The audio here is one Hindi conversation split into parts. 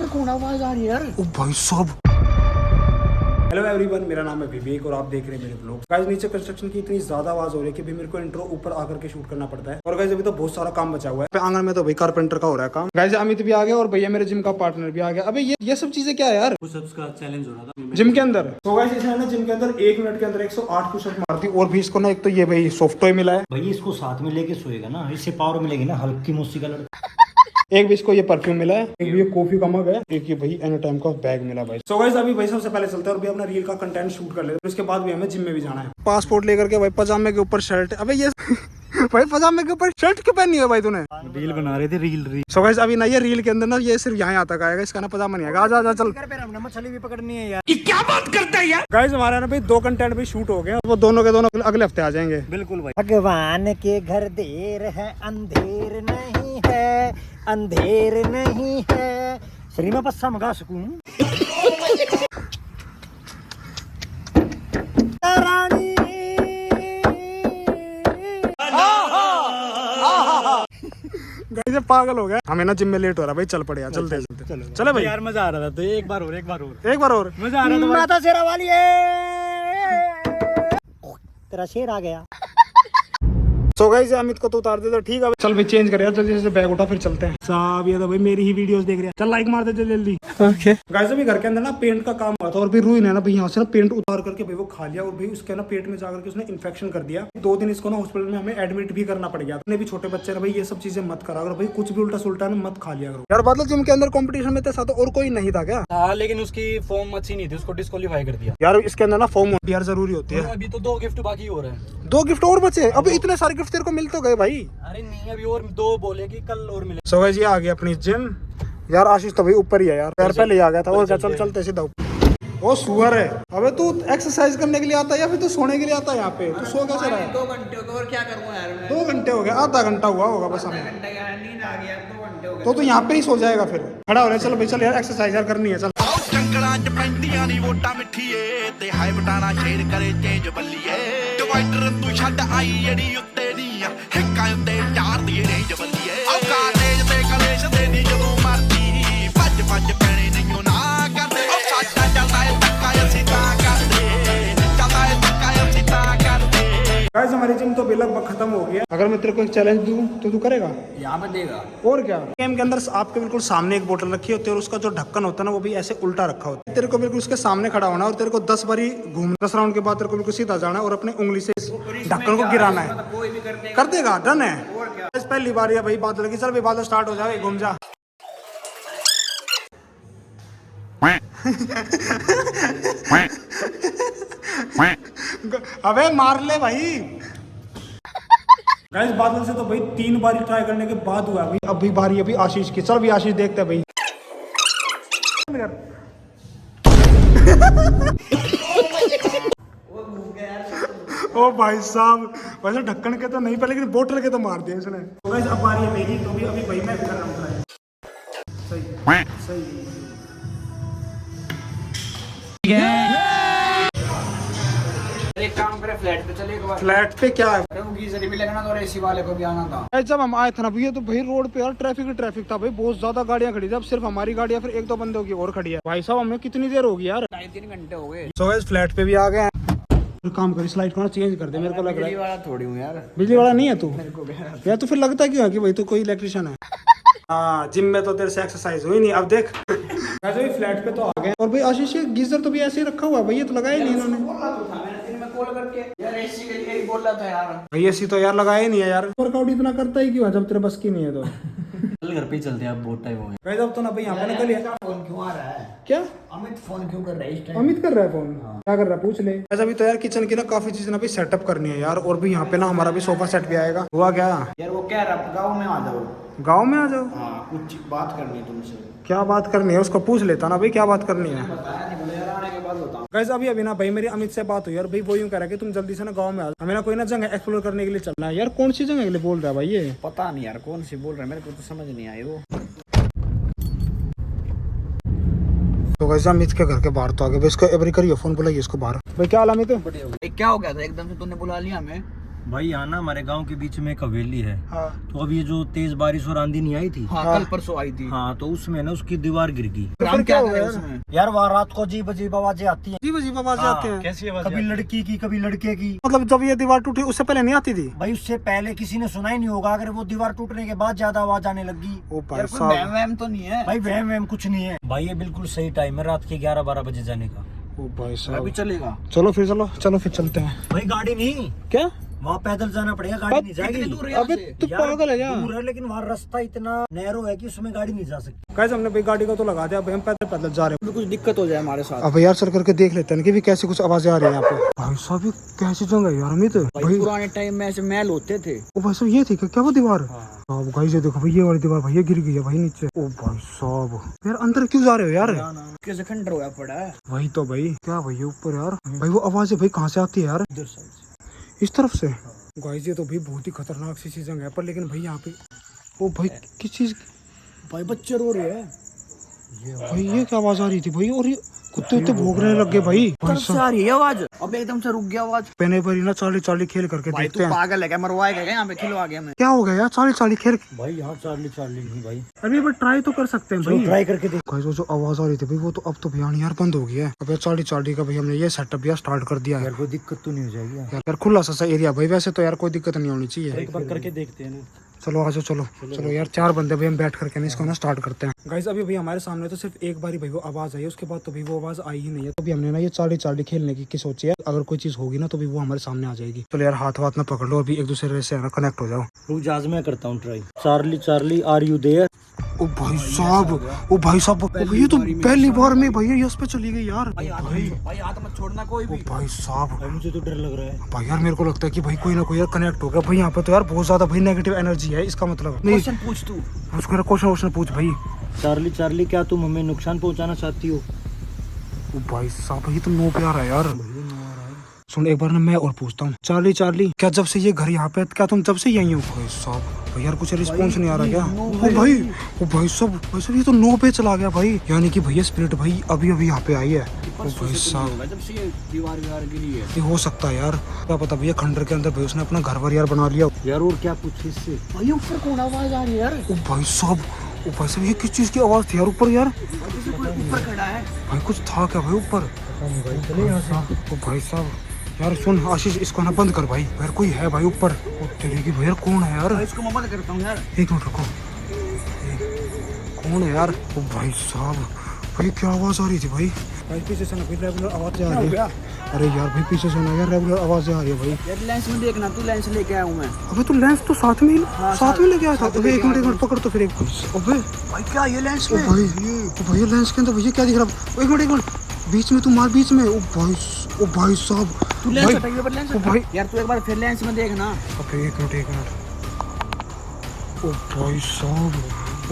कौन आवाज आ रही है यार? ओ भाई साहब। हेलो एवरीवन, मेरा नाम है विवेक और आप देख रहे हैं मेरे ब्लॉग। गाइस नीचे कंस्ट्रक्शन की इतनी ज्यादा आवाज हो रही है कि भी मेरे को इंट्रो ऊपर आकर के शूट करना पड़ता है। और गाइस अभी तो बहुत सारा काम बचा हुआ है आंगन में, तो भाई कारपेंटर का हो रहा है काम। गाइस अमित भी आ गया और भैया मेरे जिम का पार्टनर भी आ गया। अबे ये सब चीजें क्या है यार? पुशअप्स का चैलेंज हो रहा था जिम के अंदर। तो गाइस इसने ना जिम के अंदर 1 मिनट के अंदर 108 पुशअप मार दी। और भी इसको ना एक तो ये भाई सॉफ्ट टॉय मिला है भाई, इसको साथ में लेके सोएगा ना, इससे पावर मिलेगी ना हल्की मुस्सी का लड़का। एक भी इसको ये परफ्यूम मिला है, एक भी ये कॉफी का मग है, एक ये भाई एनी टाइम का बैग मिला भाई। सो गाइस अभी भाई सबसे पहले चलते हैं और भी अपना रील का कंटेंट शूट कर लेते हैं। उसके बाद भी हमें जिम में भी जाना है। पासपोर्ट लेकर के भाई पजामे के ऊपर शर्ट। अबे ये भाई पजामे के ऊपर शर्ट क्यों पहनी है भाई तूने? रील बना रहे थे, रील। सो गाइस अभी ना ये रील के अंदर ना ये सिर्फ यहाँ आता आएगा, इसका ना पजामा नहीं आएगा। आजा आजा चल। मछली भी पकड़नी है यार। ये क्या बात करता है यार? गाइस हमारे ना भाई 2 कंटेंट भी शूट हो गए, वो दोनों के दोनों अगले हफ्ते आ जाएंगे। बिल्कुल भाई। भगवान के घर देर है, अंधेर नहीं है, अंधेर नहीं है। शरीर में पस्सा मगा सकूं। गाइस पागल हो गया, हमें ना जिम में लेट हो रहा है भाई। चल पड़े यार, चलते चलते चले भाई। यार मजा आ रहा था, तो एक बार और मजा आ रहा था। माता शेरा वाली है। तेरा शेर आ गया। सो गाइस अमित को तो उतार दे तो ठीक है। चल भाई चेंज कर यार, जल्दी से बैग उठा फिर चलते हैं। साहब ये तो भाई मेरी ही वीडियोस देख रहे हैं। चल लाइक मार दे जल्दी। ओके गाइस अभी घर के अंदर ना पेंट का काम हुआ था और फिर रूही ने ना भाई यहाँ से ना पेंट उतार करके भाई वो खा लिया और भाई उसके ना पेट में जाकर के उसने इन्फेक्शन कर दिया। 2 दिन इसको ना हॉस्पिटल में हमें एडमिट भी करना पड़ गया। अपने भी छोटे बच्चे ना भाई ये सब चीजें मत करा, अगर भाई कुछ भी उल्टा सुल्टा मत खा लिया करो यार। बादल जिम के अंदर कॉम्पिटिशन में था और कोई नहीं था क्या? हाँ, लेकिन उसकी फॉर्म अच्छी नहीं थी, उसको डिस्क्वालीफाई कर दिया यार। इसके अंदर ना फॉर्म यार जरूरी होती है। अभी तो 2 गिफ्ट बाकी हो रहे हैं। 2 गिफ्ट और बचे? अभी इतने सारे गिफ्ट तेरे को मिल तो गए भाई। अरे नहीं, अभी और 2 बोले कि कल और मिले। सो गाइस ये आ गया अपनी जिम। यार आशीष तो भाई ऊपर ही है यार, पैर पहले ही आ गया था। और क्या, चल चलते सीधा ऊपर। ओ सुअर है। अबे तू एक्सरसाइज करने के लिए आता है या फिर तू सोने के लिए आता है यहाँ पे? तू सो कैसे रहा है? 2 घंटे हो गए और क्या करूं यार मैं? 2 घंटे हो गए, आधा घंटा हुआ होगा बस हमें। घंटा क्या नींद आ गया, 2 घंटे हो गए। तो तू यहाँ पे ही सो जाएगा फिर। खड़ा हो रहा है, चलो भाई चल यार एक्सरसाइज यार करनी है। चल ਕੰਕੜਾਂ ਚ ਪੈਂਦੀਆਂ ਨੀ ਵੋਟਾਂ ਮਿੱਠੀਏ ਤੇ ਹਾਈ ਬਟਾਣਾ ਸ਼ੇਰ ਕਰੇ ਚੇਂਜ ਬੱਲੀਏ ਡਿਵਾਈਡਰ ਤੂੰ ਛੱਡ ਆਈ ਜਿਹੜੀ ਉੱਤੇ ਨਹੀਂ ਆ ਹਿੱਕਾਂ ਉੱਤੇ ਚਾਰ ਦੀ ਰੇਂਜ ਬੱਲੀਏ ਔਕਾ ਤੇਜ ਤੇ ਕਲੇਸ਼ ਦੇ ਦੀ ਜਦੋਂ ਮਰਦੀ ਭੱਜ ਭੱਜ ਪੈਣੇ ਨਹੀਂ ਨਾ ਕਰਦੇ ਉਹ ਸਾਡਾ ਚੱਲਦਾ ਏ ਧੱਕਾ ਅਸੀਂ ਤਾਂ ਕਰਦੇ ਚੱਲਦਾ ਏ ਧੱਕਾ ਅਸੀਂ ਤਾਂ ਕਰਦੇ। गाइस हमारी जिम तो लगभग खत्म हो गया। अगर मैं तेरे को एक चैलेंज दूं तो तू करेगा? यहाँ पे देगा और क्या। गेम के अंदर आपके बिल्कुल सामने एक बोतल रखी होती है और उसका जो ढक्कन होता है ना वो भी ऐसे उल्टा रखा होता है। तेरे को बिल्कुल उसके सामने खड़ा होना और तेरे को 10 बारी घूमना। 10 राउंड के बाद तेरे को बिल्कुल सीधा जाना है और अपनी उंगली से इस ढक्कन को गिराना है। कोई भी कर देगा, डन है। पहली बार है भाई बादल की। चल भाई बादल स्टार्ट हो जाए, घूम जा। अबे मार ले भाई। गाइस बादल से तो भाई 3 बारी ट्राई करने के बाद हुआ भाई। अब भी बारी अभी आशीष की। चल भी आशीष देखते हैं भाई। ओ भाई साहब, वैसे ढक्कन के तो नहीं पे लेकिन बोतल के तो मार दिए इसने। तो गाइस अब बारी है मेरी, तो भी अभी भाई मैं कर रहा हूँ। सही सही। एक काम करे, फ्लैट पे चले एक बार। फ्लैट पे क्या है? गीजर भी लगना था और एसी वाले को भी आना था। जब हम आए थे ना भैया तो भाई रोड पे यार ट्रैफिक था भाई। बहुत ज्यादा गाड़ियां खड़ी थी। अब सिर्फ हमारी गाड़ियां फिर 1-2 बंदों की और खड़ी है। भाई साहब हमें कितनी देर होगी यार? 2.5-3 घंटे हो गए। सो गाइस फ्लैट पे भी आ गए हैं। काम करी, स्लाइड को चेंज कर दे। मेरे को लग रहा है वाला थोड़ी हूँ यार। बिजली वाला नहीं है तू यार। तो फिर लगता क्यों है कि भाई तू कोई इलेक्ट्रिशियन है? हाँ जिम में तो तेरे से एक्सरसाइज हुई नहीं। अब देख फ्लैट पे तो आ गए। और भाई आशीष ये गीजर तो भी ऐसे ही रखा हुआ है भाई, ये तो लगाया नहीं इन्होंने। कॉल करके यार एसी के लिए बोल रहा था यार। भाई एसी तो यार लगाया ही नहीं है यार। वर्कआउट इतना करता ही क्यों है जब तेरे बस की नहीं है तो? कल घर पे चलते हैं, अब बहुत टाइम हो गया। भाई अब तो ना भाई यहाँ पे निकल गया। फोन क्यों आ रहा है? क्या अमित फोन क्यों कर रहा है इस टाइम? अमित कर रहा है फोन? क्या कर रहा है पूछ ले। ऐसा भी तो यार किचन की ना काफी चीजें ना भी सेटअप करनी है यार। और भी यहाँ पे ना हमारा भी सोफा सेट भी आएगा। हुआ क्या यार? वो कह रहा गाँव में आ जाओ। गाँव में आ जाओ? हाँ कुछ बात करनी है तुमसे। क्या बात करनी है? उसको पूछ लेता ना भाई क्या बात करनी है। बताया नहीं, बोले यार आने के बाद बताऊं। गाइस अभी ना भाई मेरी अमित से बात हुई यार। भाई वो यूं कह रहा है कि तुम जल्दी से ना गांव में आ जाओ, हमें ना कोई ना जगह एक्सप्लोर करने के लिए चलना है। यार कौन सी जगह के लिए बोल रहा है भाई ये? पता नहीं यार कौन सी बोल रहा है, मेरे को तो समझ नहीं आई वो। तो वैसे अमित के घर के बाहर तो आ गए। इसको एवरी करियो फोन बुलाइए इसको बाहर। भाई क्या हाल अमित? क्या हो गया था एकदम से तूने बुला लिया हमें? भाई यहाँ ना हमारे गांव के बीच में एक हवेली है। हाँ। तो अब ये जो तेज बारिश और आंधी नहीं आई थी, हाँ, कल परसों आई थी। हाँ, तो उसमें ना उसकी दीवार गिर गई। काम क्या हुआ है यार? उसमें? यार वहाँ रात को अजीब अजीब आवाजें आती हैं। अजीब अजीब आवाजें हाँ, आती हैं। कैसी आवाजें? कभी लड़की की, कभी लड़के की। मतलब जब ये दीवार टूटी उससे पहले नहीं आती थी? भाई उससे पहले किसी ने सुना ही नहीं होगा। अगर वो दीवार टूटने के बाद ज्यादा आवाज आने लगी। ओ भाई यार कोई साहब, वहम वहम तो नहीं है? भाई वहम वहम कुछ नहीं है भाई, ये बिल्कुल सही टाइम है रात के 11-12 बजे जाने का। ओ भाई अभी साहब, चलेगा? चलो फिर चलते हैं। भाई गाड़ी नहीं, क्या? वहाँ पैदल जाना पड़ेगा, गाड़ी नहीं जाएगी। कितनी दूर है यहाँ अबे से? तू यार, पागल है क्या? दूर है लेकिन वहाँ रास्ता इतना नैरो है कि उसमें गाड़ी नहीं जा सकती। गाइस हमने भाई गाड़ी को तो लगा दिया, भाई हम पैदल पैदल जा रहे हैं। अभी कुछ दिक्कत हो जाए हमारे साथ। अब यार चल करके देख लेते हैं कि भी कैसी कुछ आवाजें आ रही है यहाँ पे। भाई साहब ये कैसी जगह है यार अमित? भाई पुराने टाइम में ऐसे महल होते थे। ओ भाई साहब ये थी क्या वो दीवार? अब गाइस ये देखो भाई, ये वाली दीवार भैया गिर गई है भाई नीचे। ओ भाई साहब, यार अंदर क्यों जा रहे हो यार? कैसे खंडर होया पड़ा है? वही तो भाई, क्या भैया ऊपर यार? भाई वो आवाज भाई कहाँ से आती है यार? इधर साइड से। इस तरफ से? गाइस ये तो भाई बहुत ही खतरनाक सी जगह है पर, लेकिन भाई यहाँ पे ओ भाई किस चीज? भाई बच्चे रो रहे हैं। भाई ये क्या आवाज आ रही थी भाई? और ये कुत्ते उत्ते भौंकने लग गए भाई। तरफ से आ रही है आवाज। अब एकदम से रुक गया आवाज। पहने पर ही ना चाली चाली खेल करके भाई देखते तू हैं पागल है क्या? मरवाएगा क्या? यहाँ पे खिलवा गया मैं। क्या हो गया यार। चाली चाली खेल भाई यहाँ चार्ली चार्ली नहीं भाई, अभी बट ट्राई तो कर सकते हैं भाई। ट्राई करके देख। गाइस वो जो आवाज आ रही थी भाई वो तो अब तो भैया यार बंद हो गया है। अब यार चाली चाली का भाई हमने ये सेटअप यार स्टार्ट कर दिया है। यार कोई दिक्कत तो नहीं हो जाएगी यार? यार खुला सा एरिया भाई, वैसे तो यार कोई दिक्कत नहीं होनी चाहिए। एक बार करके देखते हैं ना। चलो आ जाओ, चलो यार 4 बंदे भाई हम बैठ करके ना इसको ना स्टार्ट करते हैं। गाइस अभी भाई हमारे सामने तो सिर्फ एक बार ही भाई वो आवाज आई है, उसके बाद तो भी वो आवाज आई ही नहीं है। तो भी हमने ना ये चाली चाली खेलने की सोची है। अगर कोई चीज होगी ना तो भी वो हमारे सामने आ जाएगी। चलो यार हाथ वाथ ना पकड़ लो, अभी एक दूसरे से ना कनेक्ट हो जाओ। रुक जा, आज मैं करता हूँ try. Charlie Charlie are you there? ओ भाई साहब, ये तो पहली बार में भैया यस पे चली गई यार। भाई हाथ मत छोड़ना कोई भी। भाई साहब, भाई मुझे तो डर लग रहा है। भाई यार मेरे को लगता है कि भाई कोई ना कोई यार कनेक्ट हो गया भाई। यहाँ पे तो यार बहुत ज्यादा भाई नेगेटिव एनर्जी है। इसका मतलब नहीं, क्वेश्चन पूछ तू। उसको क्वेश्चन पूछ भाई। चार्ली चार्ली क्या तुम हमें नुकसान पहुंचाना चाहती हो? ओ भाई साहब ये तो नो प्यार है यार। सुन एक बार ना मैं और पूछता हूँ, चार्ली चार्ली क्या जब से ये घर यहाँ पे, क्या तुम जब से यही हो? भाई साहब भाई यार कुछ रिस्पॉन्स नहीं आ रहा क्या? ओ भाई साहब ये तो नो पे चला गया भाई। यानी कि भैया स्पिरिट भाई अभी यहाँ पे आई है। ओ भाई साहब जब से ये दीवार गिरी है। ये हो सकता है यार, क्या पता भैया खंडर के अंदर भाई उसने अपना घर वर यार बना लिया यार और क्या पूछ इससे? भाई ऊपर कौन आवाज आ रही है यार? ओ भाई साहब ये किस चीज की आवाज थी यार ऊपर यार? ऊपर खड़ा है भाई कुछ था क्या भाई ऊपर? ओ भाई साहब यार सुन आशीष, इसको ना बंद कर भाई। यार कोई है भाई ऊपर। ओ तेरे की भैया कौन है यार? इसको मैं बंद करता हूँ यार। एक मिनट रुको, कौन है यार? ओ भाई साहब भाई क्या आवाज आ रही थी भाई? भाई पीछे से ना भाई रेगुलर आवाज आ रही है। अरे यार भाई पीछे से ना यार रेगुलर आवाज आ रही है भाई। यार लेंस में देखना, तू लेंस लेके आया हूँ मैं। अबे तू लेंस तो साथ में लेके आया था। अबे एक मिनट पकड़ तो फिर एक। अबे भाई क्या ये लेंस ओ में? भाई भैया लेंस के अंदर भैया क्या दिख रहा? एक मिनट बीच में, तू मार बीच में। ओ भाई साहब तू लेंस हटाइए पर लेंस ओ भाई यार तू एक बार फिर लेंस में देखना। अबे एक मिनट ओ भाई साहब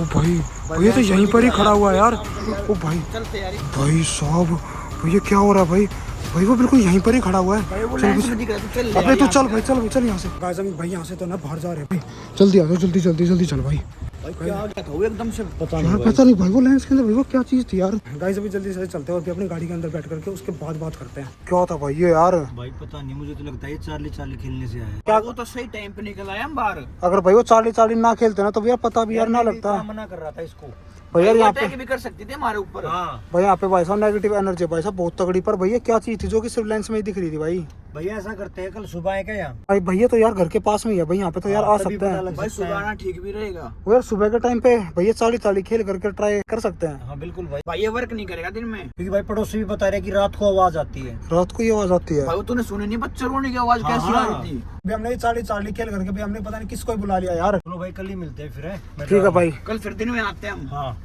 ओ भाई भैया तो यहीं पर ही खड़ा हुआ है यार। ओ भाई चलते यार। भाई साहब भैया क्या हो रहा है भाई? भाई वो बिल्कुल यहीं पर ही खड़ा हुआ है। वो लेंस में दिख रहा है, तू चल। अबे तू चल भाई, चल यहाँ से। गाइस हम भाई यहाँ से तो ना बाहर जा रहे हैं भाई। जल्दी आ जाओ, जल्दी चल भाई। भाई क्या आ गया था वो एकदम से? पता यार पता नहीं भाई वो लेंस के अंदर भाई वो क्या चीज थी यार। गाइस अभी जल्दी से चलते हैं और फिर अपनी गाड़ी के अंदर बैठ करके उसके बाद बात करते हैं। क्या था भाई ये यार? भाई पता नहीं, मुझे तो लगता है ये चार्ली चार्ली खेलने से आया है। क्या वो तो सही टाइम पे निकल आया हम बाहर। अगर भाई वो चाली ना खेलते ना तो भैया पता भी यार ना लगता। मना कर रहा था इसको। भैया यहाँ पे अटैक भी कर सकती थी हमारे ऊपर। हाँ भाई यहाँ पे भाई साहब नेगेटिव एनर्जी भाई साहब बहुत तगड़ी। पर भैया क्या चीज थी जो कि सिर्फ लेंस में ही दिख रही थी भाई? भैया ऐसा करते हैं, कल सुबह है क्या यहाँ? भाई भैया तो यार घर के पास में ही है भाई, यहाँ पे तो यार आ सकते हैं। भाई सुबह आना ठीक भी रहेगा। वो यार सुबह के टाइम पे भैया चाली खेल करके ट्राई कर सकते हैं। हाँ बिल्कुल भाई, भाई ये वर्क नहीं करेगा दिन में क्योंकि भाई पड़ोसी भी बता रहे कि रात को आवाज आती है। रात को ये आवाज आती है? भाई वो तूने सुनी नहीं बच्चे रोने की आवाज कैसी आ रही थी? भाई हमने ये चाली खेल करके भाई हमने पता नहीं किसको बुला लिया यार। चलो भाई कल ही मिलते हैं फिर है। ठीक है भाई, कल फिर दिन में आते हैं हम। हाँ